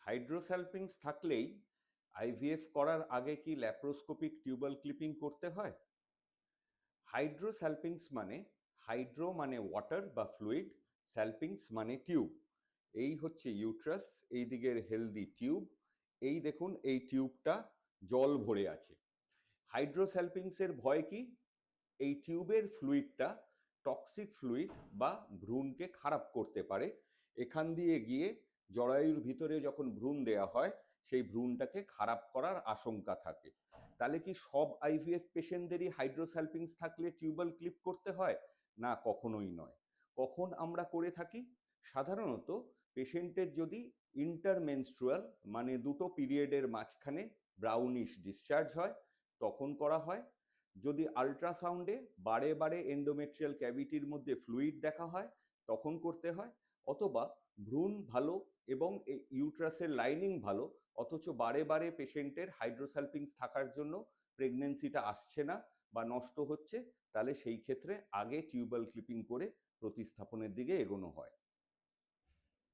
হাইড্রোস্যালপিংস থাকলেই আইভিএফ করার আগে কি ল্যাপ্রোস্কোপিক টিউবাল ক্লিপিং করতে হয়? হাইড্রোস্যালপিংস মানে হাইড্রো মানে ওয়াটার বা ফ্লুইড, স্যালপিংস মানে টিউব। এই হচ্ছে ইউট্রাস, এই দিকের হেলদি টিউব। এই দেখুন এই টিউবটা জল ভরে আছে। হাইড্রোস্যালপিংসের ভয় কি? এই টিউবের ফ্লুইডটা টক্সিক ফ্লুইড বা ভ্রূণকে খারাপ করতে পারে। এখান দিয়ে গিয়ে জরায়ুর ভিতরে যখন ভ্রূণ দেয়া হয় সেই ভ্রূণটাকে খারাপ করার আশঙ্কা থাকে। তাহলে কি সব আইভিএফ পেশেন্টদেরই হাইড্রোস্যালপিংস থাকলে টিউবাল ক্লিপ করতে হয়? না, কখনোই নয়। কখন আমরা করে থাকি? সাধারণত পেশেন্টের যদি ইন্টারমেনস্ট্রুয়াল মানে দুটো পিরিয়ডের মাঝখানে ব্রাউনিশ ডিসচার্জ হয় তখন করা হয়। যদি আল্ট্রাসাউন্ডে বারে বারে এন্ডোমেট্রিয়াল ক্যাভিটির মধ্যে ফ্লুইড দেখা হয় তখন করতে হয়, অথবা ভ্রূণ ভালো এবং ইউট্রাসের লাইনিং ভালো অথচ বারে বারে পেশেন্টের হাইড্রোস্যালপিংস থাকার জন্য প্রেগনেন্সিটা আসছে না বা নষ্ট হচ্ছে, তাহলে সেই ক্ষেত্রে আগে টিউবাল ক্লিপিং করে প্রতিস্থাপনের দিকে এগোনো হয়।